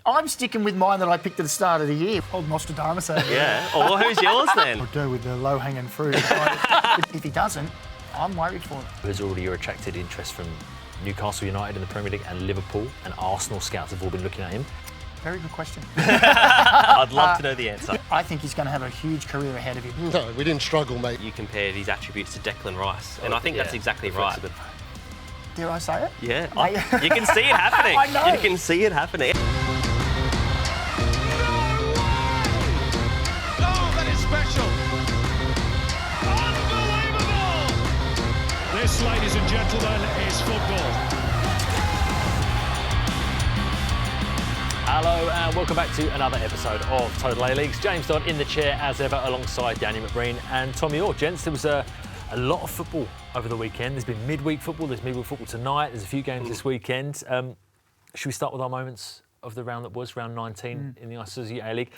I'm sticking with mine that I picked at the start of the year. Old Nostradamus over there. Yeah. Oh, well, who's yours then? I'll go with the low-hanging fruit. If he doesn't, I'm worried for him. There's already your attracted interest from Newcastle United in the Premier League, and Liverpool and Arsenal scouts have all been looking at him. Very good question. I'd love to know the answer. I think he's going to have a huge career ahead of him. No, we didn't struggle, mate. You compared his attributes to Declan Rice, and I think that's exactly right. Dare I say it? Yeah. You can see it happening. I know. You can see it happening. Oh, that is special. Unbelievable. This, ladies and gentlemen, is football. Hello and welcome back to another episode of Touted A-Leagues. James Dodd in the chair as ever alongside Danny McBreen and Tommy Orr. Gents, there was a lot of football over the weekend. There's been midweek football, there's midweek football tonight, there's a few games this weekend. Should we start with our moments of the round that was, round 19 in the Isuzu UTE A-League?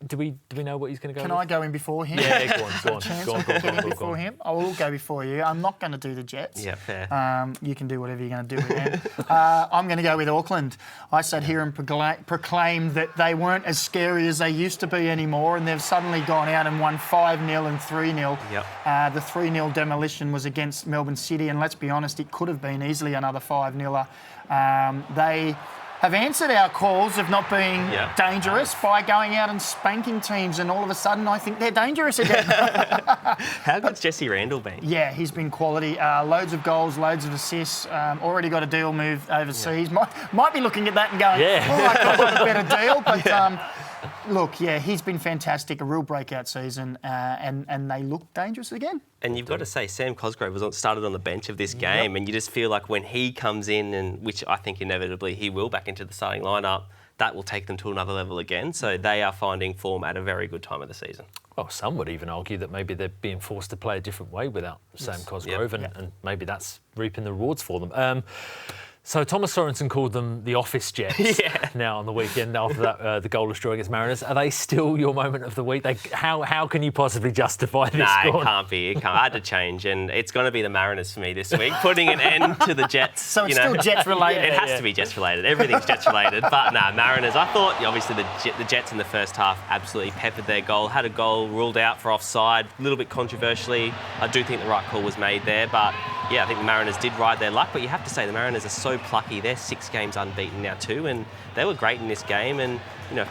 Do we know what he's going to go Can with? I go in before him? Yeah, go on. Get in before him. I will go before you. I'm not going to do the Jets. Yeah, fair. You can do whatever you're going to do with them. I'm going to go with Auckland. I sat here and proclaimed that they weren't as scary as they used to be anymore, and they've suddenly gone out and won 5-0 and 3-0. Yep. The 3-0 demolition was against Melbourne City, and let's be honest, it could have been easily another 5-0. They have answered our calls of not being dangerous by going out and spanking teams, and all of a sudden I think they're dangerous again. How good's Jesse Randall been? Yeah, he's been quality. Loads of goals, loads of assists. Already got a deal moved overseas. Might be looking at that and going, I could have got a better deal. But look, he's been fantastic. A real breakout season, and they look dangerous again. And you've got to say, Sam Cosgrove started on the bench of this game, and you just feel like when he comes in, and which I think inevitably he will back into the starting lineup, that will take them to another level again. So they are finding form at a very good time of the season. Well, some would even argue that maybe they're being forced to play a different way without Sam Cosgrove, and maybe that's reaping the rewards for them. So Thomas Sorensen called them the office Jets now on the weekend after that the goalless draw against Mariners. Are they still your moment of the week? How can you possibly justify this? It can't be. I had to change, and it's going to be the Mariners for me this week, putting an end to the Jets. So it's still Jets related. It has to be Jets related. Everything's Jets related. But Mariners. I thought obviously the Jets in the first half absolutely peppered their goal. Had a goal ruled out for offside, a little bit controversially. I do think the right call was made there, but I think the Mariners did ride their luck. But you have to say the Mariners are so plucky. They're 6 games unbeaten now too, and they were great in this game, and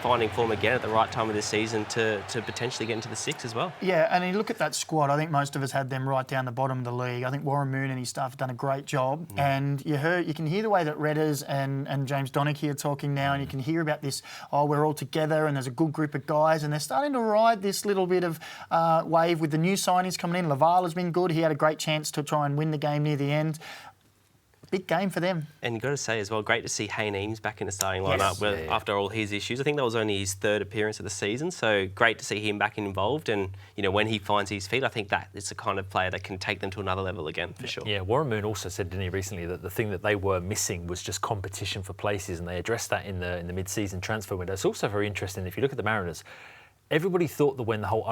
finding form again at the right time of the season to potentially get into the 6 as well. Yeah, and you look at that squad, I think most of us had them right down the bottom of the league. I think Warren Moon and his staff have done a great job, and you can hear the way that Redders and James Donachie are talking now, and you can hear about this, we're all together and there's a good group of guys, and they're starting to ride this little bit of wave with the new signings coming in. Laval has been good. He had a great chance to try and win the game near the end. Big game for them. And you've got to say as well, great to see Hayne Eames back in the starting lineup after all his issues. I think that was only his 3rd appearance of the season, so great to see him back involved. And, when he finds his feet, I think that is the kind of player that can take them to another level again, for sure. Yeah, Warren Moon also said, didn't he, recently, that the thing that they were missing was just competition for places, and they addressed that in the mid-season transfer window. It's also very interesting, if you look at the Mariners, everybody thought that when the whole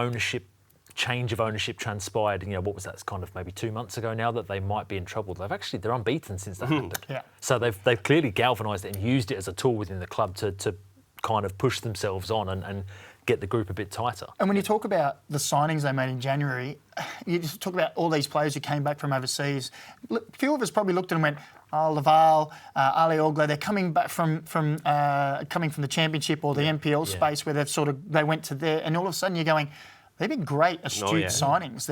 change of ownership transpired, what was that, it's kind of maybe 2 months ago now, that they might be in trouble. They're unbeaten since that happened. Yeah. So they've clearly galvanised it and used it as a tool within the club to kind of push themselves on and get the group a bit tighter. And when you talk about the signings they made in January, you just talk about all these players who came back from overseas. A few of us probably looked at them and went, Laval, Ali Ogla, they're coming back from the Championship or the NPL space where they went to there, and all of a sudden you're going, they've been great, astute signings.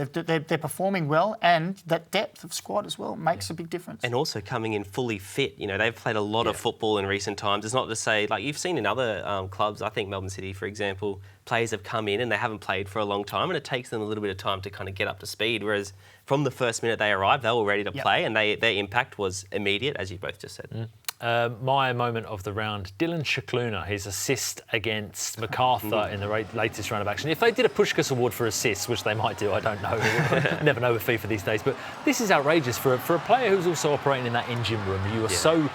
They're performing well, and that depth of squad as well makes a big difference. And also coming in fully fit. They've played a lot of football in recent times. It's not to say, like you've seen in other clubs, I think Melbourne City, for example, players have come in and they haven't played for a long time, and it takes them a little bit of time to kind of get up to speed, whereas from the first minute they arrived, they were ready to play, and their impact was immediate, as you both just said. My moment of the round, Dylan Scicluna, his assist against MacArthur in the latest round of action. If they did a Pushkas Award for assists, which they might do, I don't know. Never know with FIFA these days. But this is outrageous for a player who's also operating in that engine room. You are so,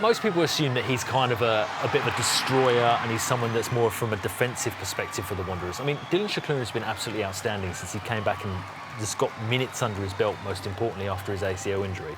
most people assume that he's kind of a bit of a destroyer, and he's someone that's more from a defensive perspective for the Wanderers. I mean, Dylan Scicluna has been absolutely outstanding since he came back and just got minutes under his belt, most importantly after his ACL injury.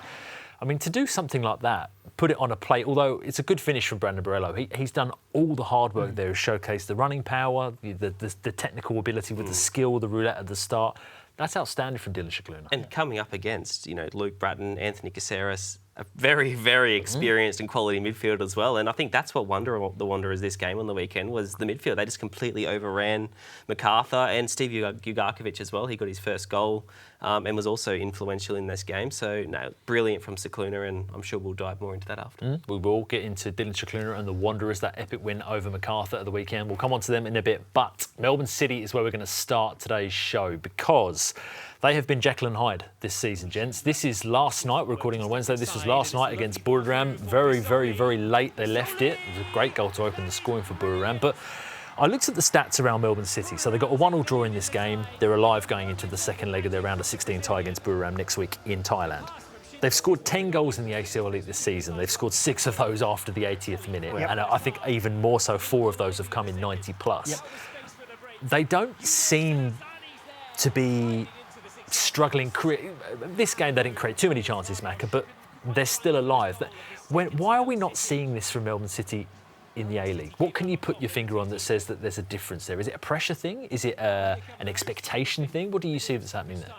I mean, to do something like that, put it on a plate, although it's a good finish from Brandon Borello, he's done all the hard work there, showcased the running power, the technical ability with the skill, the roulette at the start. That's outstanding from Dylan Scicluna. And coming up against, Luke Bratton, Anthony Caceres, a very, very experienced and quality midfield as well. And I think that's what the wonder is this game on the weekend was the midfield. They just completely overran MacArthur and Steve Ugarkovic as well. He got his first goal and was also influential in this game. So, no, brilliant from Scicluna, and I'm sure we'll dive more into that after. We will get into Dylan Scicluna and the Wanderers, that epic win over MacArthur at the weekend. We'll come on to them in a bit. But Melbourne City is where we're going to start today's show because they have been Jekyll and Hyde this season, gents. This is last night. We're recording on Wednesday. This was last night against Buriram. Very, very, very late they left it. It was a great goal to open the scoring for Buriram. But I looked at the stats around Melbourne City. So they got a 1-1 draw in this game. They're alive going into the second leg of their round of 16 tie against Buriram next week in Thailand. They've scored 10 goals in the ACL Elite this season. They've scored 6 of those after the 80th minute. Yep. And I think even more so, 4 of those have come in 90 plus. Yep. They don't seem to be struggling. This game, they didn't create too many chances, Macca, but they're still alive. Why are we not seeing this from Melbourne City in the A-League? What can you put your finger on that says that there's a difference there? Is it a pressure thing? Is it an expectation thing? What do you see that's happening there?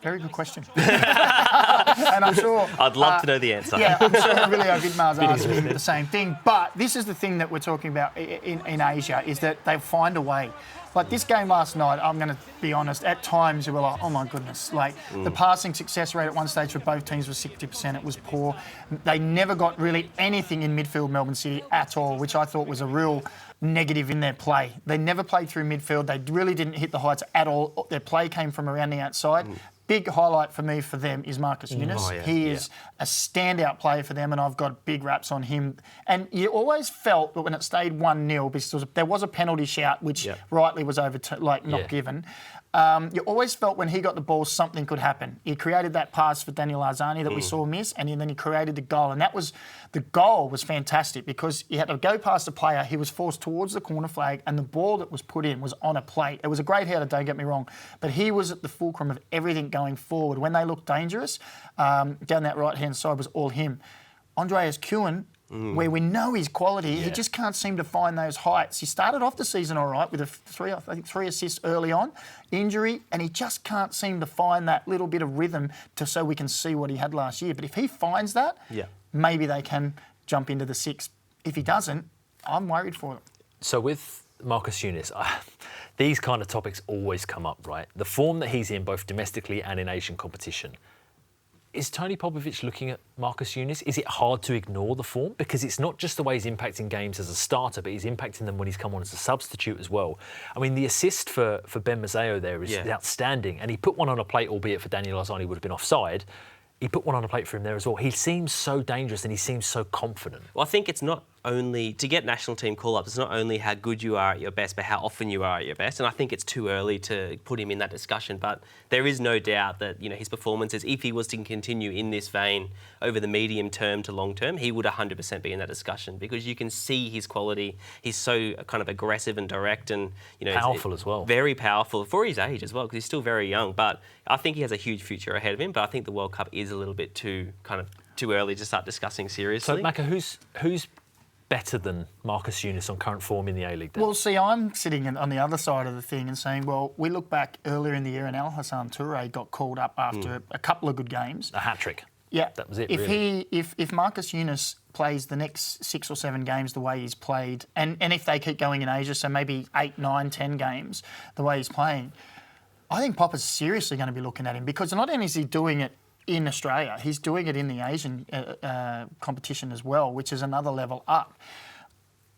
Very good question. And I'm sure... I'd love to know the answer. Yeah, I'm sure Emilio Vidmar's asking the same thing. But this is the thing that we're talking about in Asia, is that they find a way. Like this game last night, I'm going to be honest, at times you were like, oh my goodness. Like the passing success rate at one stage for both teams was 60%. It was poor. They never got really anything in midfield, Melbourne City, at all, which I thought was a real negative in their play. They never played through midfield. They really didn't hit the heights at all. Their play came from around the outside. Big highlight for me for them is Marcus Younis. Oh, yeah, he is a standout player for them, and I've got big raps on him. And you always felt that when it stayed 1-0, because there was a penalty shout, which rightly was not given. You always felt when he got the ball, something could happen. He created that pass for Daniel Arzani that we saw miss, and then he created the goal. And the goal was fantastic because he had to go past the player. He was forced towards the corner flag, and the ball that was put in was on a plate. It was a great header, don't get me wrong, but he was at the fulcrum of everything going forward. When they looked dangerous, down that right-hand side was all him. Andreas Kuhn, where we know his quality, he just can't seem to find those heights. He started off the season all right with three assists early on, injury, and he just can't seem to find that little bit of rhythm so we can see what he had last year. But if he finds that, maybe they can jump into the 6. If he doesn't, I'm worried for them. So with Marcus Younis, these kind of topics always come up, right? The form that he's in, both domestically and in Asian competition. Is Tony Popovic looking at Marcus Younis? Is it hard to ignore the form? Because it's not just the way he's impacting games as a starter, but he's impacting them when he's come on as a substitute as well. I mean, the assist for Ben Mazzeo there is outstanding. And he put one on a plate, albeit for Daniel Arzani would have been offside. He put one on a plate for him there as well. He seems so dangerous and he seems so confident. Well, I think it's not only, to get national team call-ups, it's not only how good you are at your best, but how often you are at your best. And I think it's too early to put him in that discussion. But there is no doubt that, his performances, if he was to continue in this vein over the medium term to long term, he would 100% be in that discussion because you can see his quality. He's so kind of aggressive and direct and, powerful as well. Very powerful for his age as well because he's still very young. But I think he has a huge future ahead of him. But I think the World Cup is a little bit too early to start discussing seriously. So, Macca, who's better than Marcus Younis on current form in the A-League then? Well, see, I'm sitting on the other side of the thing and saying, well, we look back earlier in the year and Al Hassan Toure got called up after a couple of good games. A hat-trick. Yeah. That was it, If Marcus Younis plays the next 6 or 7 games the way he's played, and if they keep going in Asia, so maybe 8, 9, 10 games the way he's playing, I think Popper's seriously going to be looking at him because not only is he doing it in Australia, he's doing it in the Asian competition as well, which is another level up.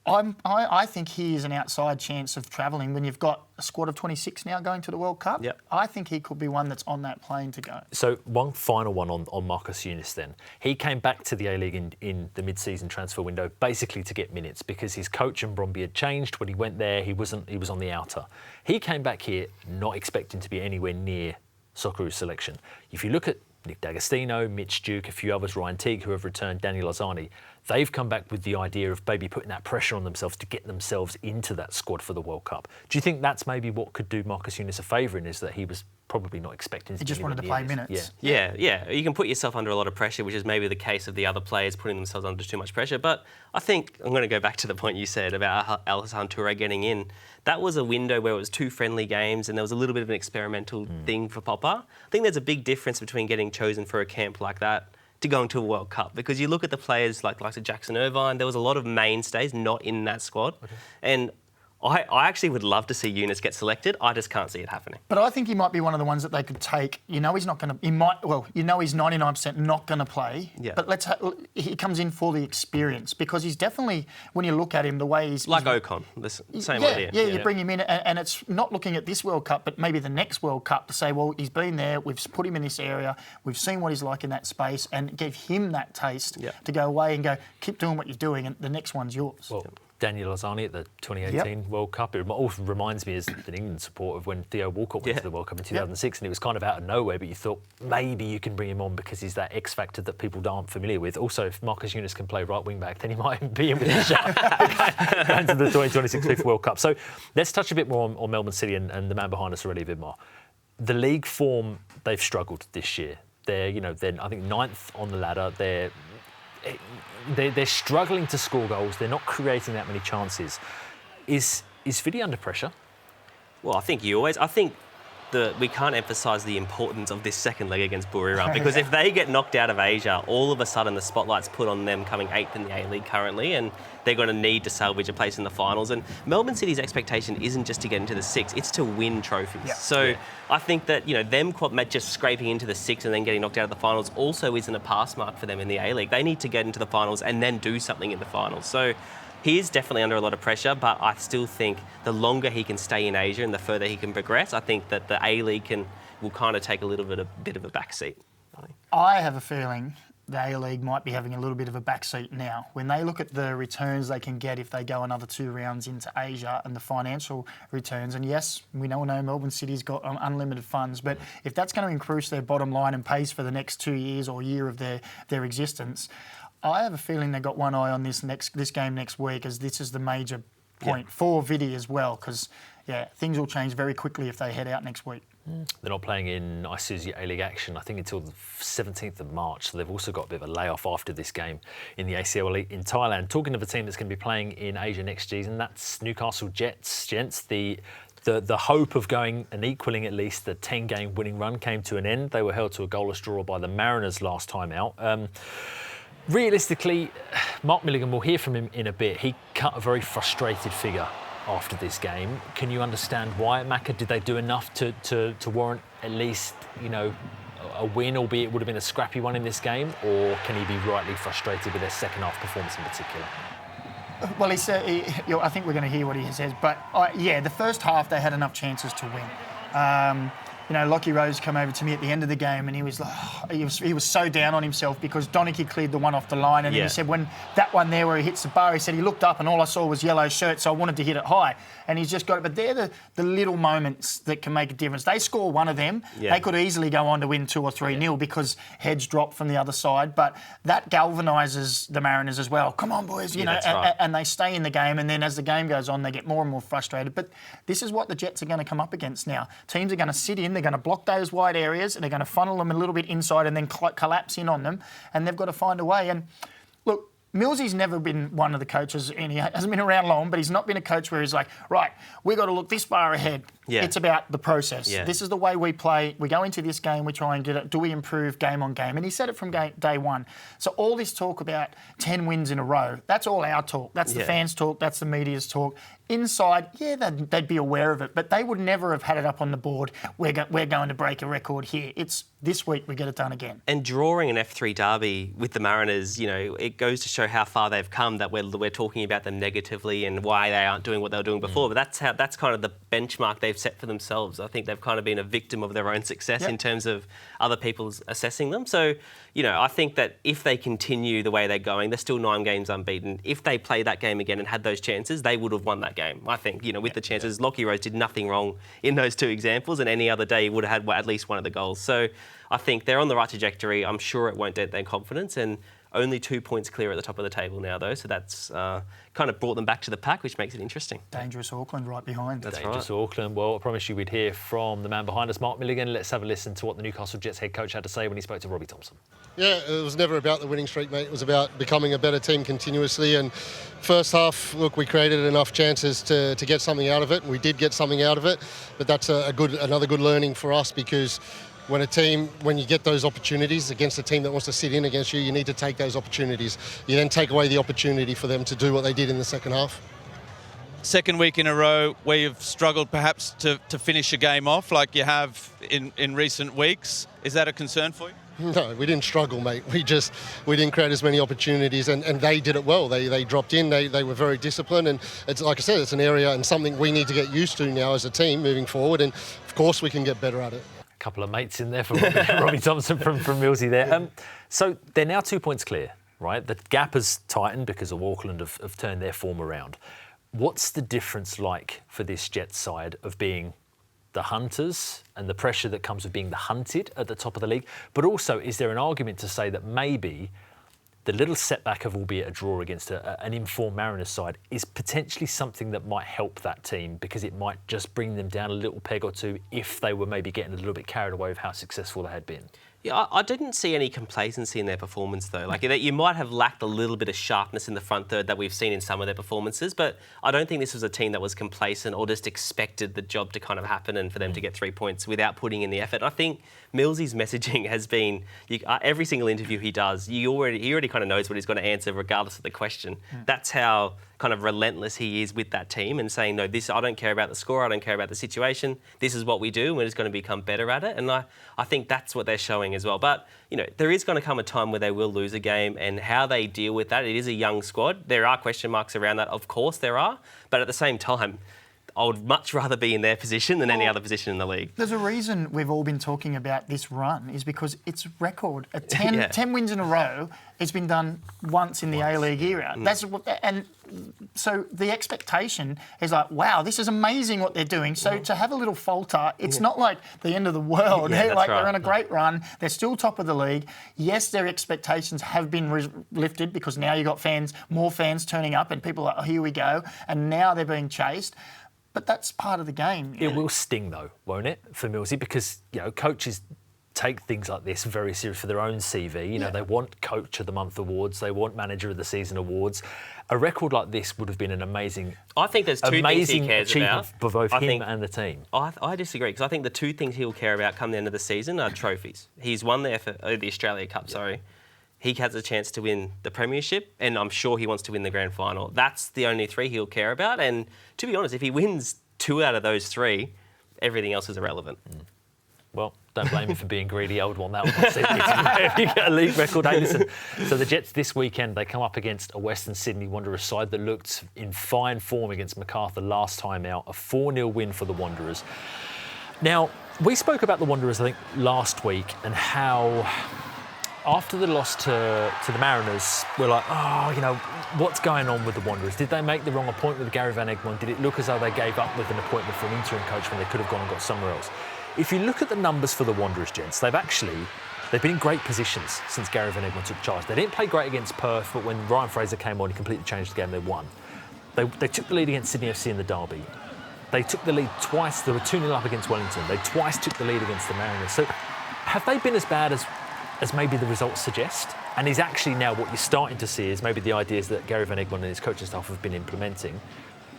I think he is an outside chance of travelling when you've got a squad of 26 now going to the World Cup. Yep. I think he could be one that's on that plane to go. So one final one on Marcus Younis then. He came back to the A-League in the mid-season transfer window basically to get minutes because his coach and Bromby had changed. When he went there, he was on the outer. He came back here not expecting to be anywhere near Socceroos selection. If you look at Nick D'Agostino, Mitch Duke, a few others, Ryan Teague, who have returned, Daniel Arzani, they've come back with the idea of maybe putting that pressure on themselves to get themselves into that squad for the World Cup. Do you think that's maybe what could do Marcus Younis a favour in, is that he was probably not expecting to He just wanted to play minutes. Yeah. You can put yourself under a lot of pressure, which is maybe the case of the other players putting themselves under too much pressure. But I think I'm going to go back to the point you said about Alassane Touré getting in. That was a window where it was 2 friendly games and there was a little bit of an experimental thing for Popper. I think there's a big difference between getting chosen for a camp like that to going to a World Cup, because you look at the players like Jackson Irvine, there was a lot of mainstays not in that squad. Okay. And I actually would love to see Younis get selected. I just can't see it happening. But I think he might be one of the ones that they could take. You know he's not going to. He might. Well, you know he's 99% not going to play. Yeah. But he comes in for the experience, because he's definitely, when you look at him, the way he's like Ocon. The same idea. Yeah, you bring him in, and it's not looking at this World Cup, but maybe the next World Cup to say, well, he's been there. We've put him in this area. We've seen what he's like in that space, and give him that taste to go away and go, keep doing what you're doing, and the next one's yours. Well, Daniel Lozani at the 2018 World Cup. It also reminds me, as an England supporter, of when Theo Walcott went to the World Cup in 2006, and it was kind of out of nowhere, but you thought maybe you can bring him on because he's that X factor that people aren't familiar with. Also, if Marcus Younis can play right wing back, then he might be in with a shout going to the 2026 FIFA World Cup. So let's touch a bit more on Melbourne City and the man behind us, Aurelia Vidmar. The league form, they've struggled this year. They're I think 9th on the ladder. They're struggling to score goals. They're not creating that many chances. Is Vidi under pressure? Well, I think we can't emphasise the importance of this second leg against Buriram, because if they get knocked out of Asia, all of a sudden the spotlight's put on them coming 8th in the A-League currently, and they're going to need to salvage a place in the finals. And Melbourne City's expectation isn't just to get into the 6, it's to win trophies. Yeah. So I think that them just scraping into the 6 and then getting knocked out of the finals also isn't a pass mark for them in the A-League. They need to get into the finals and then do something in the finals. So he is definitely under a lot of pressure, but I still think the longer he can stay in Asia and the further he can progress, I think that the A-League will kind of take a little bit of a backseat. I have a feeling the A-League might be having a little bit of a backseat now. When they look at the returns they can get if they go another 2 rounds into Asia and the financial returns, and yes, we all know Melbourne City's got unlimited funds, but if that's going to increase their bottom line and pays for the next 2 years or year of their existence, I have a feeling they've got one eye on this game next week, as this is the major point for Vidi as well, because things will change very quickly if they head out next week. They're not playing in Isuzu A-League action, I think, until the 17th of March, so they've also got a bit of a layoff after this game in the ACL Elite in Thailand. Talking of a team that's going to be playing in Asia next season, that's Newcastle Jets. Gents, the hope of going and equalling at least the 10-game winning run came to an end. They were held to a goalless draw by the Mariners last time out. Realistically, Mark Milligan, we'll hear from him in a bit. He cut a very frustrated figure after this game. Can you understand why at Macca? Did they do enough to warrant at least, a win, albeit it would have been a scrappy one in this game? Or can he be rightly frustrated with their second half performance in particular? Well, I think we're going to hear what he says. But, the first half they had enough chances to win. Lockie Rose came over to me at the end of the game, and he was like, he was so down on himself because Donachie cleared the one off the line, and then he said when that one there where he hits the bar, he said he looked up and all I saw was yellow shirt, so I wanted to hit it high, and he's just got it. But they're the little moments that can make a difference. They score one of them, they could easily go on to win 2 or 3-0 because heads drop from the other side, but that galvanises the Mariners as well. Come on, boys, right. And they stay in the game, and then as the game goes on, they get more and more frustrated. But this is what the Jets are going to come up against now. Teams are going to sit in, they're going to block those wide areas, and they're going to funnel them a little bit inside and then collapse in on them, and they've got to find a way. And look, Millsy's never been one of the coaches, and he hasn't been around long, but he's not been a coach where he's like, right, we've got to look this far ahead. Yeah. It's about the process. Yeah. This is the way we play. We go into this game, we try and get it. Do we improve game on game? And he said it from day one. So all this talk about 10 wins in a row, that's all our talk. That's the fans' talk. That's the media's talk. Inside, they'd be aware of it, but they would never have had it up on the board. We're going to break a record here. It's this week we get it done again. And drawing an F3 derby with the Mariners, it goes to show how far they've come, that we're talking about them negatively and why they aren't doing what they were doing before. But that's kind of the benchmark they've set for themselves. I think they've kind of been a victim of their own success in terms of other people's assessing them. So, I think that if they continue the way they're going, they're still 9 games unbeaten. If they play that game again and had those chances, they would have won that game. I think, with the chances. Lockie Rose did nothing wrong in those 2 examples, and any other day he would have had at least one of the goals. So I think they're on the right trajectory. I'm sure it won't dent their confidence, and Only 2 points clear at the top of the table now, though, so that's kind of brought them back to the pack, which makes it interesting. Dangerous Auckland right behind. That's Dangerous right. Auckland. Well, I promise you we'd hear from the man behind us, Mark Milligan. Let's have a listen to what the Newcastle Jets head coach had to say when he spoke to Robbie Thompson. Yeah, it was never about the winning streak, mate. It was about becoming a better team continuously. And first half, look, we created enough chances to get something out of it. And we did get something out of it. But that's another good learning for us, because when you get those opportunities against a team that wants to sit in against you, you need to take those opportunities. You then take away the opportunity for them to do what they did in the second half. Second week in a row where you've struggled perhaps to finish a game off like you have in recent weeks. Is that a concern for you? No, we didn't struggle, mate. We didn't create as many opportunities, and they did it well. They dropped in, they were very disciplined, and it's like I said, it's an area and something we need to get used to now as a team moving forward, and of course we can get better at it. Couple of mates in there for Robbie Thompson from Millsy there. So they're now 2 points clear, right? The gap has tightened because of Auckland have turned their form around. What's the difference like for this Jets side of being the hunters and the pressure that comes with being the hunted at the top of the league? But also, is there an argument to say that maybe the little setback of albeit a draw against an informed Mariners side is potentially something that might help that team, because it might just bring them down a little peg or two if they were maybe getting a little bit carried away with how successful they had been? Yeah, I didn't see any complacency in their performance, though. Like, that you might have lacked a little bit of sharpness in the front third that we've seen in some of their performances, but I don't think this was a team that was complacent or just expected the job to kind of happen and for them to get 3 points without putting in the effort. I think Millsy's messaging has been, every single interview he does, he already kind of knows what he's going to answer regardless of the question. That's how kind of relentless he is with that team, and saying, no, I don't care about the score, I don't care about the situation, this is what we do, and we're just going to become better at it. And I think that's what they're showing as well. But, there is going to come a time where they will lose a game, and how they deal with that, it is a young squad. There are question marks around that, of course there are, but at the same time, I would much rather be in their position than any other position in the league. There's a reason we've all been talking about this run, is because it's record. 10 wins in a row, it's been done once in the A-League era. And so the expectation is like, wow, this is amazing what they're doing. So to have a little falter, it's not like the end of the world. They're on a great run. They're still top of the league. Yes, their expectations have been lifted, because now you've got more fans turning up, and people are like, oh, here we go. And now they're being chased. But that's part of the game. It will sting, though, won't it, for Millsy? Because, coaches take things like this very serious for their own CV. They want Coach of the Month awards. They want Manager of the Season awards. A record like this would have been an amazing I think there's two things he cares achievement about. for both him and the team. I disagree, because I think the two things he'll care about come the end of the season are trophies. He's won the Australia Cup, He has a chance to win the Premiership, and I'm sure he wants to win the Grand Final. That's the only three he'll care about. And to be honest, if he wins 2 out of those 3, everything else is irrelevant. Well, don't blame me for being greedy. I would want that one. If you get a league record, hey, listen. So the Jets this weekend, they come up against a Western Sydney Wanderers side that looked in fine form against Macarthur last time out. A 4-0 win for the Wanderers. Now, we spoke about the Wanderers, I think, last week, and how after the loss to the Mariners, we're like, what's going on with the Wanderers? Did they make the wrong appointment with Gary Van Egmond? Did it look as though they gave up with an appointment for an interim coach when they could have gone and got somewhere else? If you look at the numbers for the Wanderers, gents, they've been in great positions since Gary Van Egmond took charge. They didn't play great against Perth, but when Ryan Fraser came on, he completely changed the game. They won. They took the lead against Sydney FC in the derby. They took the lead twice. They were 2-0 up against Wellington. They twice took the lead against the Mariners. So have they been as bad as maybe the results suggest? And is actually now what you're starting to see is maybe the ideas that Gary Van Egmond and his coaching staff have been implementing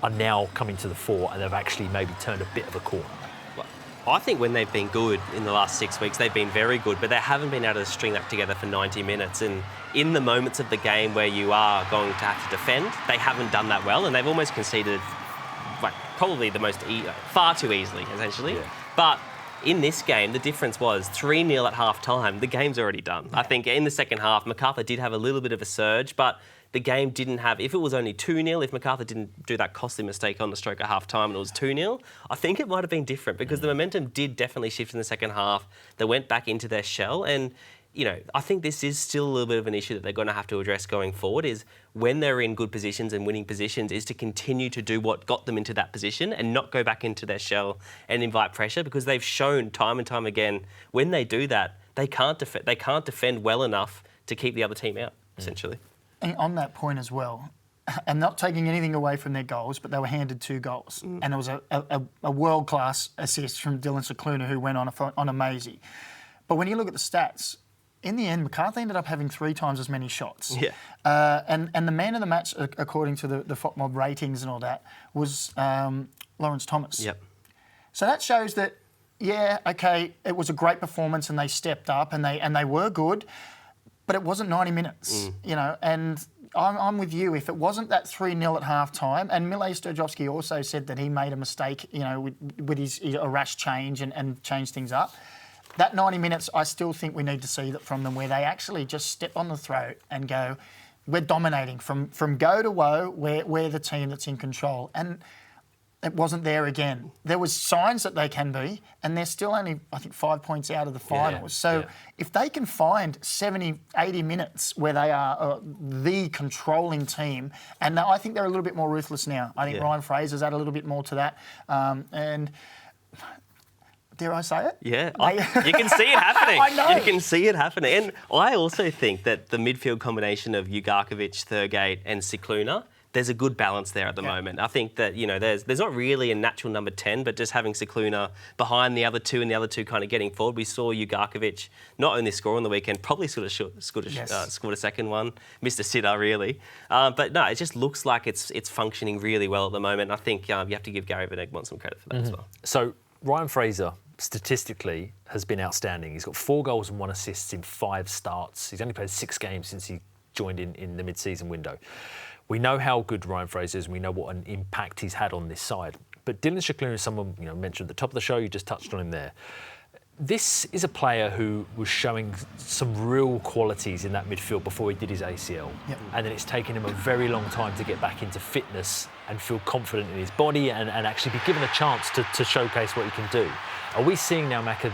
are now coming to the fore, and they've actually maybe turned a bit of a corner? I think when they've been good in the last 6 weeks, they've been very good, but they haven't been able to string that together for 90 minutes. And in the moments of the game where you are going to have to defend, they haven't done that well, and they've almost conceded probably far too easily, essentially. Yeah. But in this game, the difference was 3-0 at half-time. The game's already done. I think in the second half, Macarthur did have a little bit of a surge, but the game didn't have... If it was only 2-0, if Macarthur didn't do that costly mistake on the stroke at half-time and it was 2-0, I think it might have been different, because the momentum did definitely shift in the second half. They went back into their shell, and I think this is still a little bit of an issue that they're going to have to address going forward, is when they're in good positions and winning positions, is to continue to do what got them into that position and not go back into their shell and invite pressure, because they've shown time and time again, when they do that, they can't defend well enough to keep the other team out. essentially. And on that point as well, and not taking anything away from their goals, but they were handed 2 goals. And it was a world-class assist from Dylan Scicluna, who went on a Maisie. But when you look at the stats, in the end, McCarthy ended up having 3 times as many shots. Yeah. And the man of the match, according to the FOTMob ratings and all that, was Lawrence Thomas. Yep. So that shows that, yeah, okay, it was a great performance and they stepped up and they were good, but it wasn't 90 minutes, you know, and I'm with you. If it wasn't that 3-0 at half-time, and Mile Sturjovski also said that he made a mistake, you know, with his a rash change and changed things up, that 90 minutes, I still think we need to see that from them, where they actually just step on the throat and go, we're dominating from go to woe, we're the team that's in control. And it wasn't there again. There was signs that they can be, and they're still only, I think, 5 points out of the finals. If they can find 70, 80 minutes where they are the controlling team, and I think they're a little bit more ruthless now. I think Ryan Fraser's added a little bit more to that. And dare I say it? Yeah, you can see it happening. I know. You can see it happening. And I also think that the midfield combination of Ugarkovic, Thurgate and Scicluna, there's a good balance there at the moment. I think that, you know, there's not really a natural number 10, but just having Scicluna behind the other two and the other two kind of getting forward. We saw Ugarkovic not only score on the weekend, probably scored a second one, missed a sitter really. But no, it just looks like it's functioning really well at the moment. I think you have to give Gary Van Egmond some credit for that as well. So Ryan Fraser, statistically, has been outstanding. He's got 4 goals and 1 assist in 5 starts. He's only played 6 games since he joined in the mid-season window. We know how good Ryan Fraser is, and we know what an impact he's had on this side. But Dylan Scicluna is someone, you know, mentioned at the top of the show, you just touched on him there. This is a player who was showing some real qualities in that midfield before he did his ACL. Yep. And then it's taken him a very long time to get back into fitness and feel confident in his body and actually be given a chance to showcase what he can do. Are we seeing now, Macca,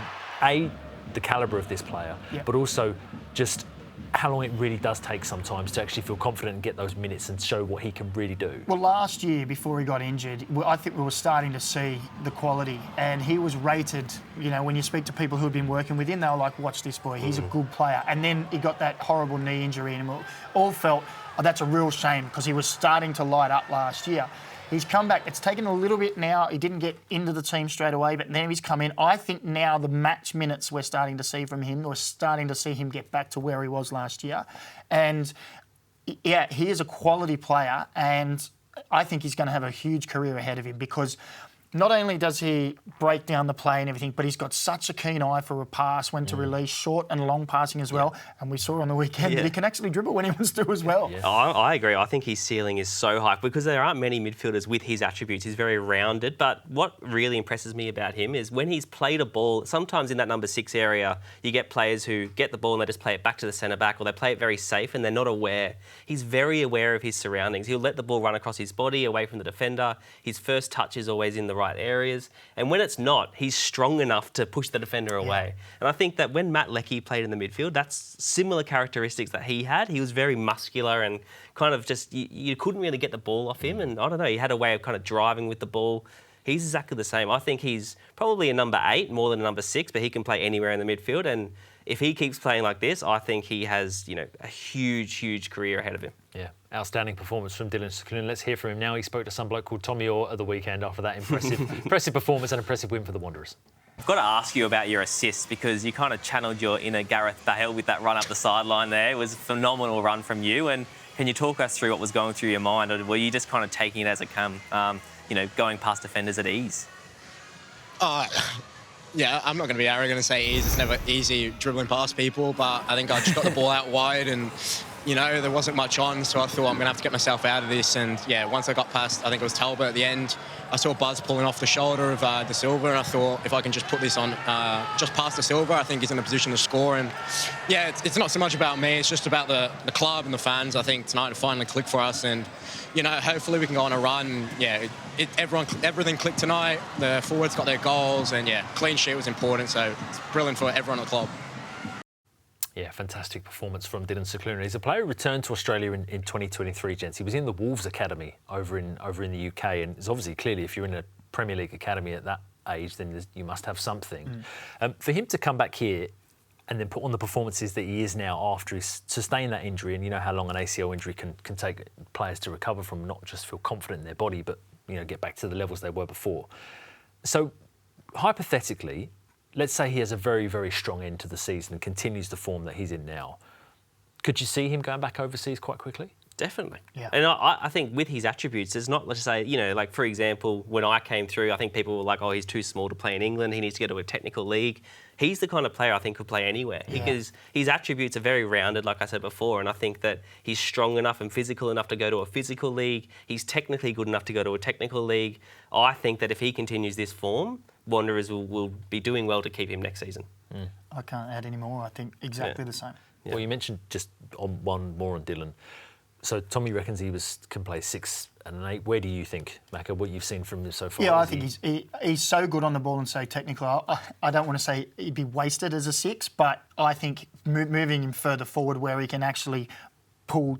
the calibre of this player, but also just how long it really does take sometimes to actually feel confident and get those minutes and show what he can really do? Well, last year, before he got injured, I think we were starting to see the quality. And he was rated, you know, when you speak to people who had been working with him, they were like, watch this boy, he's a good player. And then he got that horrible knee injury and we all felt, oh, that's a real shame, because he was starting to light up last year. He's come back. It's taken a little bit now. He didn't get into the team straight away, but then he's come in. I think now the match minutes we're starting to see from him, we're starting to see him get back to where he was last year. And, yeah, he is a quality player, and I think he's going to have a huge career ahead of him, because not only does he break down the play and everything, but he's got such a keen eye for a pass, when to release, short and long passing as well. And we saw on the weekend that he can actually dribble when he wants to as well. Yeah. I agree. I think his ceiling is so high because there aren't many midfielders with his attributes. He's very rounded. But what really impresses me about him is when he's played a ball, sometimes in that number 6 area, you get players who get the ball and they just play it back to the centre-back, or they play it very safe and they're not aware. He's very aware of his surroundings. He'll let the ball run across his body, away from the defender. His first touch is always in the right areas, and when it's not, he's strong enough to push the defender away. And I think that when Matt Leckie played in the midfield, that's similar characteristics that he had. He was very muscular and kind of just, you couldn't really get the ball off him, and I don't know, he had a way of kind of driving with the ball. He's exactly the same. I think he's probably a number 8 more than a number 6, but he can play anywhere in the midfield, and if he keeps playing like this, I think he has, you know, a huge, huge career ahead of him. Yeah, outstanding performance from Dylan Scicluna. Let's hear from him now. He spoke to some bloke called Tommy Orr at the weekend after that impressive performance and impressive win for the Wanderers. I've got to ask you about your assists, because you kind of channeled your inner Gareth Bale with that run up the sideline there. It was a phenomenal run from you. And can you talk us through what was going through your mind, or were you just kind of taking it as it came, you know, going past defenders at ease? Yeah, I'm not going to be arrogant and say ease. It's never easy dribbling past people, but I think I just got the ball out wide and, you know, there wasn't much on, so I thought I'm going to have to get myself out of this. And, yeah, once I got past, I think it was Talbot at the end, I saw Buzz pulling off the shoulder of De Silva, and I thought if I can just put this on just past De Silva, I think he's in a position to score. And, yeah, it's not so much about me. It's just about the club and the fans. I think tonight it finally clicked for us, and, you know, hopefully we can go on a run. Yeah, everything clicked tonight. The forwards got their goals, and, yeah, clean sheet was important, so it's brilliant for everyone at the club. Yeah, fantastic performance from Dylan Scicluna. He's a player who returned to Australia in 2023, gents. He was in the Wolves Academy over in the UK, and it's obviously, clearly, if you're in a Premier League academy at that age, then you must have something. For him to come back here and then put on the performances that he is now after he's sustained that injury, and you know how long an ACL injury can take players to recover from, not just feel confident in their body, but get back to the levels they were before. So, hypothetically, let's say he has a very, very strong end to the season and continues the form that he's in now. Could you see him going back overseas quite quickly? Definitely. Yeah. And I think with his attributes, it's not, let's say, like, for example, when I came through, I think people were like, oh, he's too small to play in England. He needs to go to a technical league. He's the kind of player I think could play anywhere because his attributes are very rounded, like I said before. And I think that he's strong enough and physical enough to go to a physical league. He's technically good enough to go to a technical league. I think that if he continues this form, Wanderers will be doing well to keep him next season. I can't add any more. I think exactly the same. Well, you mentioned just on one more on Dylan. So Tommy reckons he can play 6 and an 8. Where do you think, Macca, what you've seen from him so far? Yeah, I think he's so good on the ball and so technical. I don't want to say he'd be wasted as a 6, but I think moving him further forward where he can actually pull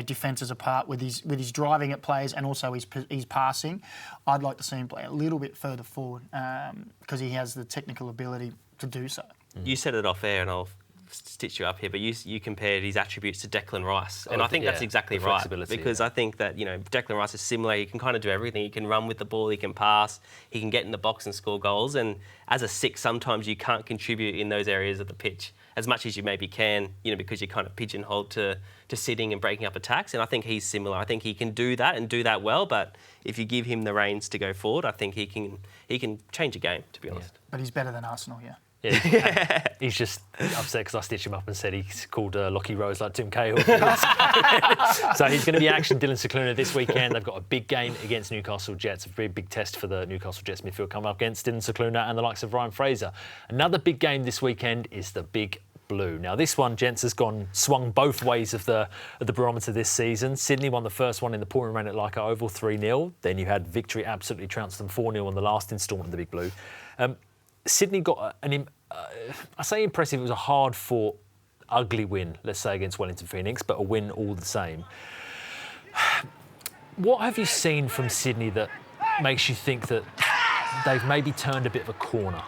defences apart with his driving at players and also his passing, I'd like to see him play a little bit further forward because he has the technical ability to do so. You said it off air, and I'll stitch you up here, but you compared his attributes to Declan Rice, and I think that's exactly right, because I think that Declan Rice is similar. He can kind of do everything. He can run with the ball, he can pass, he can get in the box and score goals. And as a 6, sometimes you can't contribute in those areas of the pitch as much as you maybe can, because you're kind of pigeonholed to sitting and breaking up attacks. And I think he's similar. I think he can do that and do that well. But if you give him the reins to go forward, I think he can change a game, to be honest. But he's better than Arsenal, Yeah, he's just upset because I stitched him up and said he's called Lockie Rose like Tim Cahill. So he's going to be action Dylan Scicluna this weekend. They've got a big game against Newcastle Jets, a very big test for the Newcastle Jets midfield coming up against Dylan Scicluna and the likes of Ryan Fraser. Another big game this weekend is the Big Blue. Now this one, gents, has swung both ways of the barometer this season. Sydney won the first one in the pouring rain at Leica Oval 3-0. Then you had Victory absolutely trounced them 4-0 on the last instalment of the Big Blue. Sydney got I say impressive, it was a hard-fought, ugly win, let's say, against Wellington Phoenix, but a win all the same. What have you seen from Sydney that makes you think that they've maybe turned a bit of a corner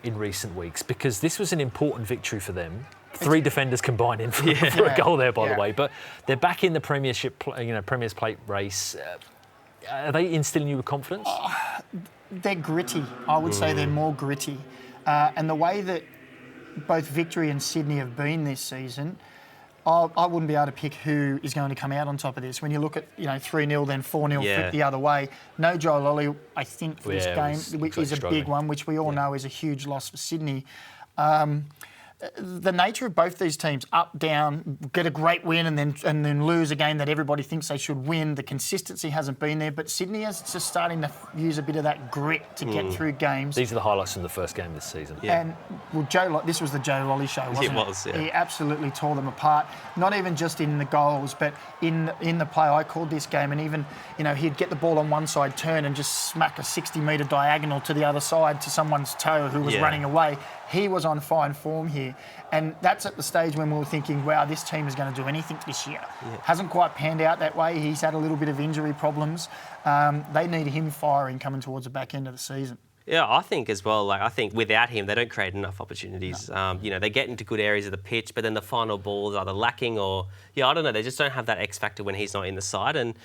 in recent weeks? Because this was an important victory for them. 3 defenders combining for a goal there, by the way. But they're back in the Premiership, Premier's Plate race. Are they instilling you with confidence? They're gritty. I would say they're more gritty. And the way that both Victory and Sydney have been this season, I wouldn't be able to pick who is going to come out on top of this. When you look at 3-0, then 4-0 flip the other way. No Joe Lolly, I think, for this game, which is a big one, which we all know is a huge loss for Sydney. The nature of both these teams, up, down, get a great win and then lose a game that everybody thinks they should win. The consistency hasn't been there, but Sydney is just starting to use a bit of that grit to get through games. These are the highlights from the first game this season. Yeah. And this was the Joe Lolly show, wasn't it? It was, yeah. He absolutely tore them apart, not even just in the goals, but in the play. I called this game, and even he'd get the ball on one side, turn and just smack a 60-metre diagonal to the other side to someone's toe who was running away. He was on fine form here. And that's at the stage when we were thinking, wow, this team is going to do anything this year. Yeah. Hasn't quite panned out that way. He's had a little bit of injury problems. They need him firing coming towards the back end of the season. Yeah, I think as well, I think without him, they don't create enough opportunities. No. They get into good areas of the pitch, but then the final ball is either lacking or, I don't know, they just don't have that X factor when he's not in the side. And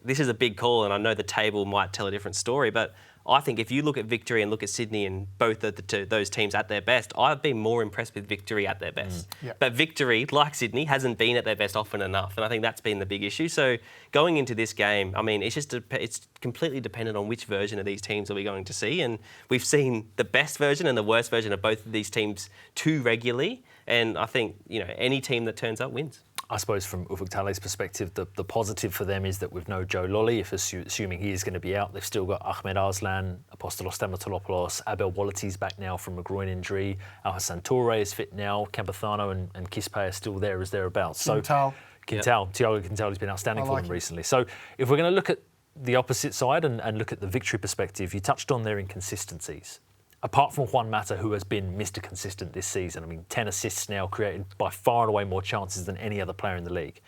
this is a big call, and I know the table might tell a different story, but I think if you look at Victory and look at Sydney and both of those teams at their best, I've been more impressed with Victory at their best. Yep. But Victory, like Sydney, hasn't been at their best often enough, and I think that's been the big issue. So going into this game, it's completely dependent on which version of these teams are we going to see, and we've seen the best version and the worst version of both of these teams too regularly, and I think any team that turns up wins. I suppose from Ufuk Taleh's perspective, the positive for them is that with no Joe Lolly, assuming he is going to be out, they've still got Ahmed Arslan, Apostolos Stamatolopoulos, Abel Wallety's back now from a groin injury, Alhassan Toure is fit now, Campazano and Kispe are still there as thereabouts. Thiago Quintal has been outstanding for them recently. So if we're going to look at the opposite side and look at the Victory perspective, you touched on their inconsistencies. Apart from Juan Mata, who has been Mr. Consistent this season, 10 assists now, created by far and away more chances than any other player in the league.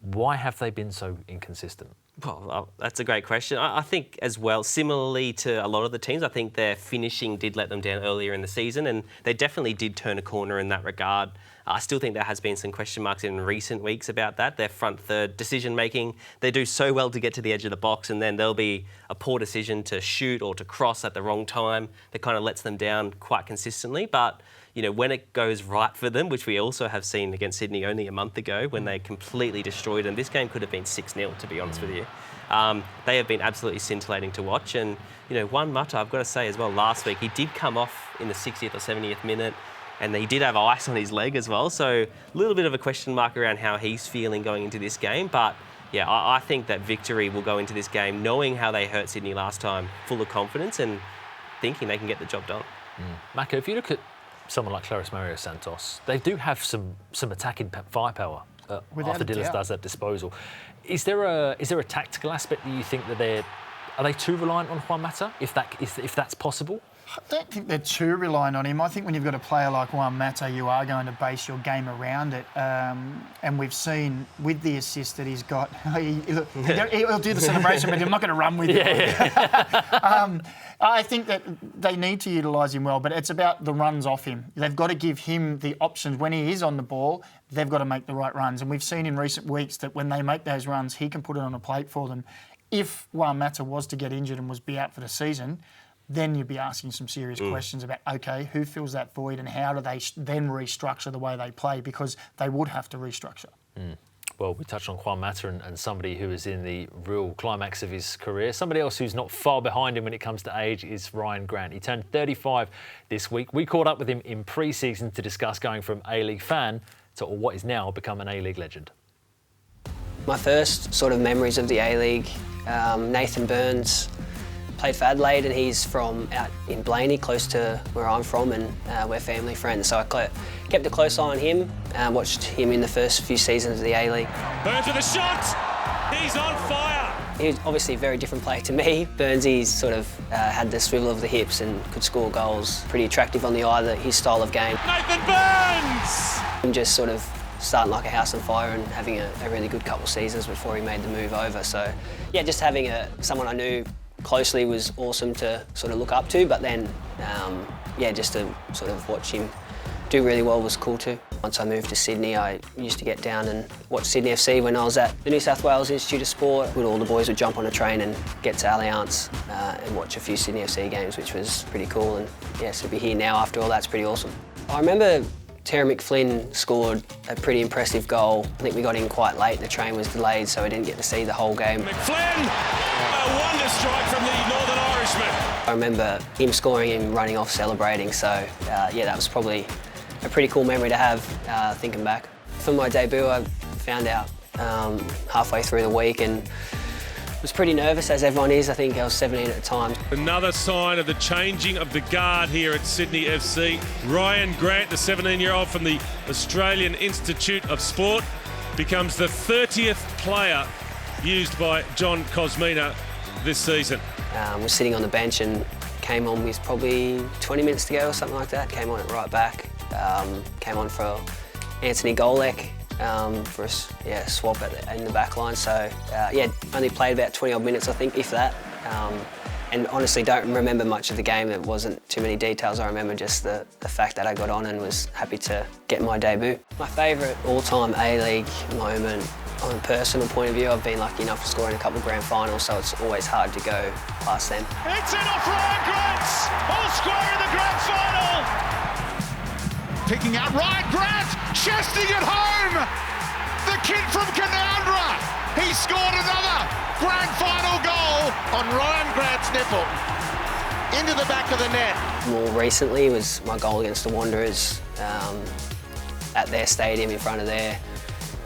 Why have they been so inconsistent? Well, that's a great question. I think as well, similarly to a lot of the teams, I think their finishing did let them down earlier in the season, and they definitely did turn a corner in that regard. I still think there has been some question marks in recent weeks about that. Their front third decision-making, they do so well to get to the edge of the box, and then there'll be a poor decision to shoot or to cross at the wrong time that kind of lets them down quite consistently. But when it goes right for them, which we also have seen against Sydney only a month ago when they completely destroyed them. This game could have been 6-0, to be honest with you. They have been absolutely scintillating to watch. And, Juan Mata, I've got to say as well, last week, he did come off in the 60th or 70th minute and he did have ice on his leg as well. So a little bit of a question mark around how he's feeling going into this game. But, yeah, I think that victory will go into this game knowing how they hurt Sydney last time, full of confidence and thinking they can get the job done. Mako, if you look at someone like Clarice Mario Santos, they do have some attacking firepower after Dillis does that disposal. Is there a tactical aspect that you think that are they too reliant on Juan Mata, if that's possible? I don't think they're too reliant on him. I think when you've got a player like Juan Mata, you are going to base your game around it. And we've seen with the assist that he's got, he'll do the celebration, but I'm not going to run with it. I think that they need to utilise him well, but it's about the runs off him. They've got to give him the options. When he is on the ball, they've got to make the right runs. And we've seen in recent weeks that when they make those runs, he can put it on a plate for them. If Juan Mata was to get injured and was be out for the season, then you'd be asking some serious questions about, OK, who fills that void and how do they then restructure the way they play? Because they would have to restructure. Well, we touched on Juan Mata and somebody who is in the real climax of his career. Somebody else who's not far behind him when it comes to age is Rhyan Grant. He turned 35 this week. We caught up with him in pre-season to discuss going from A-League fan to what is now become an A-League legend. My first sort of memories of the A-League, Nathan Burns played for Adelaide and he's from out in Blaney, close to where I'm from, and we're family friends. So I kept a close eye on him, watched him in the first few seasons of the A-League. Burns with a shot! He's on fire! He was obviously a very different player to me. Burnsy's sort of had the swivel of the hips and could score goals. Pretty attractive on the eye, his style of game. Nathan Burns! And just sort of starting like a house on fire and having a really good couple of seasons before he made the move over. So, yeah, just having someone I knew closely was awesome to sort of look up to, but then, just to sort of watch him do really well was cool too. Once I moved to Sydney, I used to get down and watch Sydney FC when I was at the New South Wales Institute of Sport. All the boys would jump on a train and get to Allianz and watch a few Sydney FC games, which was pretty cool. And yeah, to be here now after all that's pretty awesome. I remember Terry McFlynn scored a pretty impressive goal. I think we got in quite late, the train was delayed, so we didn't get to see the whole game. McFlynn, a wonder strike from the Northern Irishman. I remember him scoring and running off celebrating, so that was probably a pretty cool memory to have thinking back. For my debut, I found out halfway through the week and was pretty nervous, as everyone is. I think I was 17 at the time. Another sign of the changing of the guard here at Sydney FC. Rhyan Grant, the 17-year-old from the Australian Institute of Sport, becomes the 30th player used by John Cosmina this season. Was sitting on the bench and came on with probably 20 minutes to go or something like that. Came on at right back. Came on for Anthony Golek. For a swap in the back line. So, only played about 20 odd minutes, I think, if that. And honestly, don't remember much of the game. There wasn't too many details. I remember just the fact that I got on and was happy to get my debut. My favourite all-time A-League moment, on a personal point of view, I've been lucky enough to score in a couple of grand finals, so it's always hard to go past them. It's in off Rhyan Grant! All square in the grand final! Picking out Rhyan Grant, chesting it home! The kid from Canandra! He scored another grand final goal on Rhyan Grant's nipple. Into the back of the net. More recently was my goal against the Wanderers at their stadium in front of their,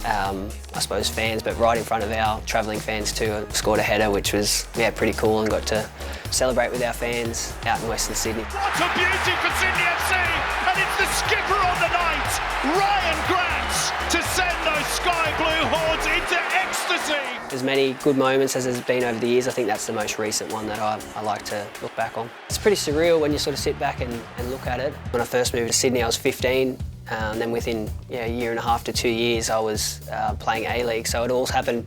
I suppose, fans, but right in front of our travelling fans too. I scored a header, which was pretty cool, and got to celebrate with our fans out in Western Sydney. What a beauty for Sydney FC! And it's the skipper of the night, Rhyan Grant, to send those sky blue hordes into ecstasy. As many good moments as there's been over the years, I think that's the most recent one that I like to look back on. It's pretty surreal when you sort of sit back and look at it. When I first moved to Sydney, I was 15. And then within a year and a half to 2 years, I was playing A-League. So it all happened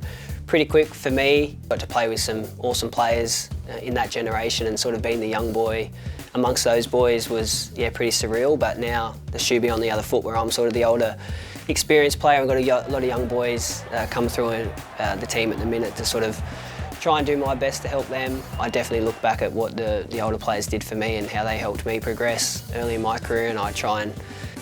pretty quick for me. Got to play with some awesome players in that generation, and sort of being the young boy amongst those boys was pretty surreal. But now the shoe be on the other foot, where I'm sort of the older, experienced player. I've got a lot of young boys come through the team at the minute to sort of try and do my best to help them. I definitely look back at what the older players did for me and how they helped me progress early in my career, and I try and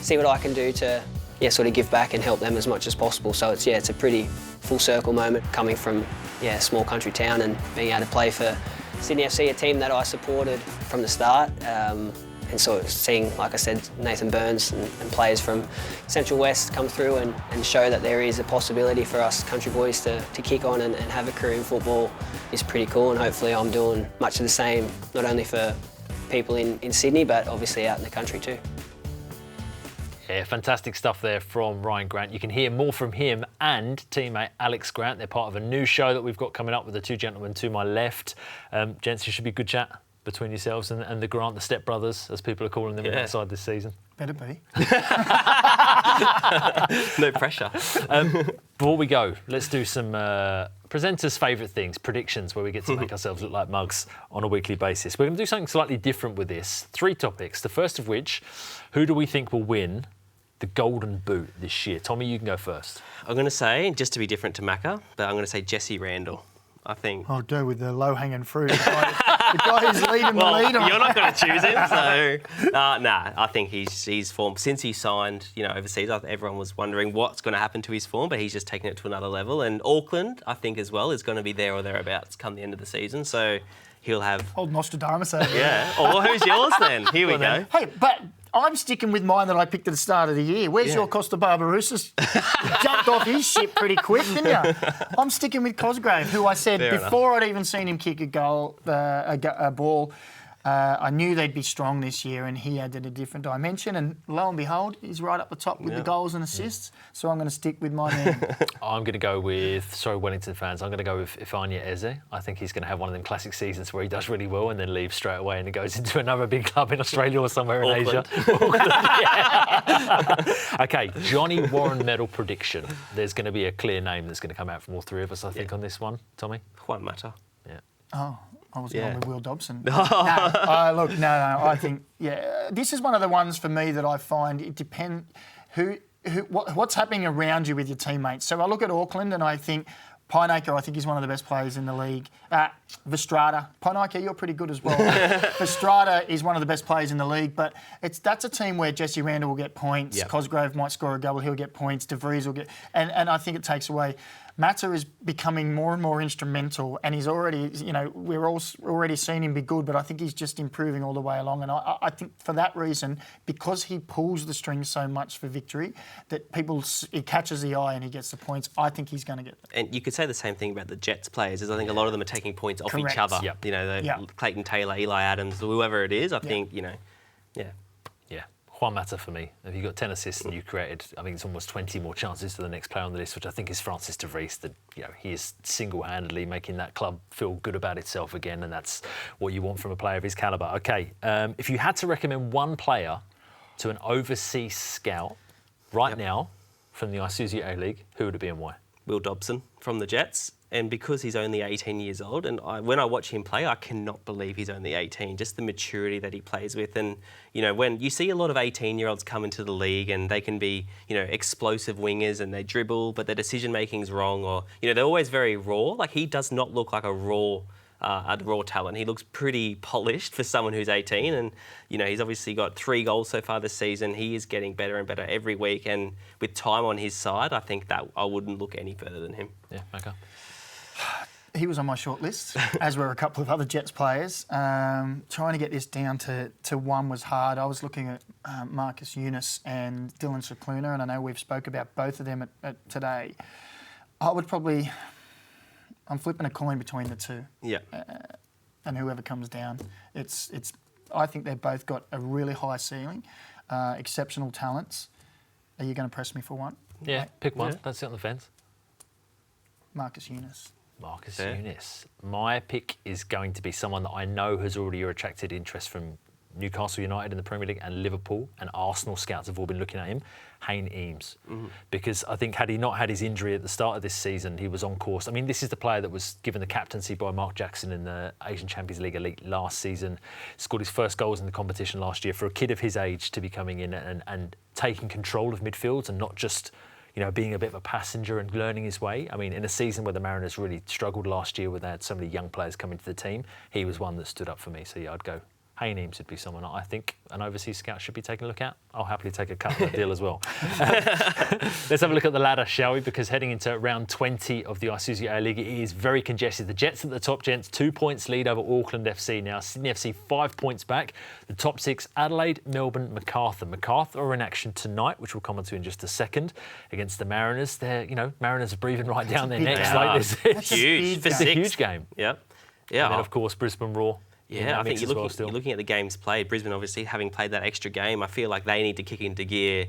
see what I can do to sort of give back and help them as much as possible. So it's a pretty full circle moment coming from a small country town and being able to play for Sydney FC, a team that I supported from the start. And sort of seeing, like I said, Nathan Burns and players from Central West come through and show that there is a possibility for us country boys to kick on and have a career in football is pretty cool. And hopefully I'm doing much of the same, not only for people in Sydney, but obviously out in the country too. Yeah, fantastic stuff there from Rhyan Grant. You can hear more from him and teammate Alex Grant. They're part of a new show that we've got coming up with the two gentlemen to my left. Gents, it should be a good chat between yourselves and the Grant, the stepbrothers, as people are calling them outside this season. Better be. No pressure. Before we go, let's do some presenters' favourite things, predictions, where we get to make ourselves look like mugs on a weekly basis. We're going to do something slightly different with this. 3 topics, the first of which, who do we think will win the Golden Boot this year? Tommy, you can go first. I'm going to say, just to be different to Macca, but I'm going to say Jesse Randall. I think. I'll do with the low-hanging fruit. The guy who's leading the lead. You're not going to choose him, so I think he's formed since he signed, overseas. Everyone was wondering what's going to happen to his form, but he's just taken it to another level. And Auckland, I think as well, is going to be there or thereabouts come the end of the season. So he'll have old Nostradamus over there. Yeah. Oh, well, who's yours then? Here we go. Hey, but I'm sticking with mine that I picked at the start of the year. Where's your Costa Barbarouses? Jumped off his ship pretty quick, didn't you? I'm sticking with Cosgrave, who I said before I'd even seen him kick a ball, I knew they'd be strong this year, and he added a different dimension. And lo and behold, he's right up the top with the goals and assists. So I'm going to stick with my man. I'm going to go with, sorry, Wellington fans, I'm going to go with Ifeanyi Eze. I think he's going to have one of them classic seasons where he does really well and then leaves straight away and he goes into another big club in Australia or somewhere in Asia. Auckland, OK, Johnny Warren medal prediction. There's going to be a clear name that's going to come out from all 3 of us, I think, on this one. Tommy? Juan Mata. Yeah. Oh. I was going with Will Dobson. No, I think, this is one of the ones for me that I find it depends what's happening around you with your teammates. So I look at Auckland and I think Pineacre, I think, is one of the best players in the league. Vestrada. Pineacre, you're pretty good as well. Vestrada is one of the best players in the league, but that's a team where Jesse Randall will get points, Cosgrove might score a goal, he'll get points, De Vries will get... And I think it takes away... Mata is becoming more and more instrumental, and he's already, we're all already seen him be good, but I think he's just improving all the way along. And I think for that reason, because he pulls the strings so much for victory, that it catches the eye and he gets the points. I think he's going to get them. And you could say the same thing about the Jets players, is I think a lot of them are taking points off each other. Yep. Clayton Taylor, Eli Adams, whoever it is, I think, Juan Mata for me. If you got 10 assists and you created, I think it's almost 20 more chances to the next player on the list, which I think is Francis De Vries. That he is single-handedly making that club feel good about itself again, and that's what you want from a player of his calibre. Okay, if you had to recommend one player to an overseas scout right now from the Isuzu UTE A-League, who would it be and why? Will Dobson from the Jets. And because he's only 18 years old, and when I watch him play, I cannot believe he's only 18, just the maturity that he plays with. And, when you see a lot of 18-year-olds come into the league and they can be, explosive wingers and they dribble, but their decision-making's wrong, or, they're always very raw. Like, he does not look like a raw talent. He looks pretty polished for someone who's 18, and he's obviously got 3 goals so far this season. He is getting better and better every week, and with time on his side, I think that I wouldn't look any further than him. Yeah, okay. He was on my short list, as were a couple of other Jets players. Trying to get this down to one was hard. I was looking at Marcus Younis and Dylan Scicluna, and I know we've spoke about both of them at today. I'm flipping a coin between the two. Yeah. And whoever comes down, I think they've both got a really high ceiling, exceptional talents. Are you going to press me for one? Yeah, pick one. Don't sit on the fence. Marcus Younis. Younis. My pick is going to be someone that I know has already attracted interest from Newcastle United in the Premier League and Liverpool and Arsenal scouts have all been looking at him, Rhyan Eames. Because I think had he not had his injury at the start of this season, he was on course. I mean, this is the player that was given the captaincy by Mark Jackson in the Asian Champions League Elite last season, scored his first goals in the competition last year. For a kid of his age to be coming in and taking control of midfields and not just being a bit of a passenger and learning his way. I mean, in a season where the Mariners really struggled last year, where they had so many young players coming to the team, he was one that stood up for me. So yeah, I'd go. Rhyan Eames would be someone I think an overseas scout should be taking a look at. I'll happily take a cut on that deal as well. Let's have a look at the ladder, shall we? Because heading into round 20 of the Isuzu A-League, it is very congested. The Jets at the top, gents, 2 points lead over Auckland FC now. Sydney FC 5 points back. The top 6, Adelaide, Melbourne, Macarthur. Macarthur are in action tonight, which we'll come on to in just a second, against the Mariners. They're, Mariners are breathing right down their necks like this. It's huge. It's a huge game. Yep. Yeah. And then, of course, Brisbane Roar. Yeah, I think you're looking at the games played. Brisbane, obviously, having played that extra game, I feel like they need to kick into gear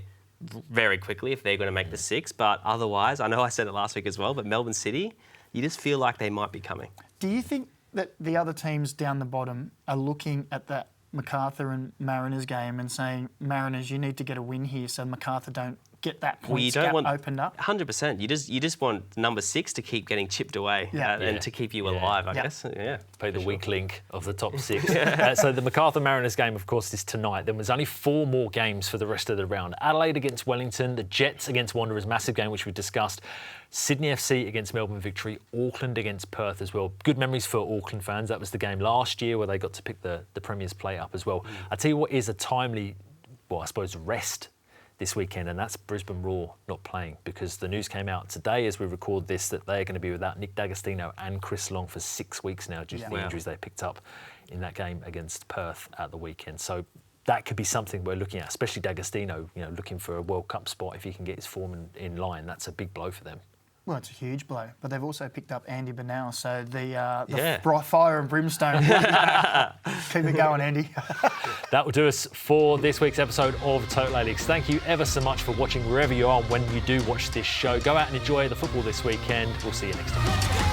very quickly if they're going to make the 6. But otherwise, I know I said it last week as well, but Melbourne City, you just feel like they might be coming. Do you think that the other teams down the bottom are looking at that Macarthur and Mariners game and saying, Mariners, you need to get a win here so Macarthur don't get that point gap opened up? 100%. You just want number 6 to keep getting chipped away and to keep you alive, I guess. Yeah, play the weak link of the top 6. So the Macarthur Mariners game, of course, is tonight. Then there's only 4 more games for the rest of the round. Adelaide against Wellington, the Jets against Wanderers, massive game which we discussed. Sydney FC against Melbourne Victory, Auckland against Perth as well. Good memories for Auckland fans. That was the game last year where they got to pick the Premier's play up as well. I tell you what is a timely, rest this weekend, and that's Brisbane Roar not playing, because the news came out today as we record this that they're going to be without Nick D'Agostino and Chris Long for 6 weeks now due to the injuries they picked up in that game against Perth at the weekend. So that could be something we're looking at, especially D'Agostino, looking for a World Cup spot. If he can get his form in line, that's a big blow for them. Well, it's a huge blow, but they've also picked up Andy Bernal, so the fire and brimstone. Keep it going, Andy. That will do us for this week's episode of Touted A-League. Thank you ever so much for watching wherever you are when you do watch this show. Go out and enjoy the football this weekend. We'll see you next time.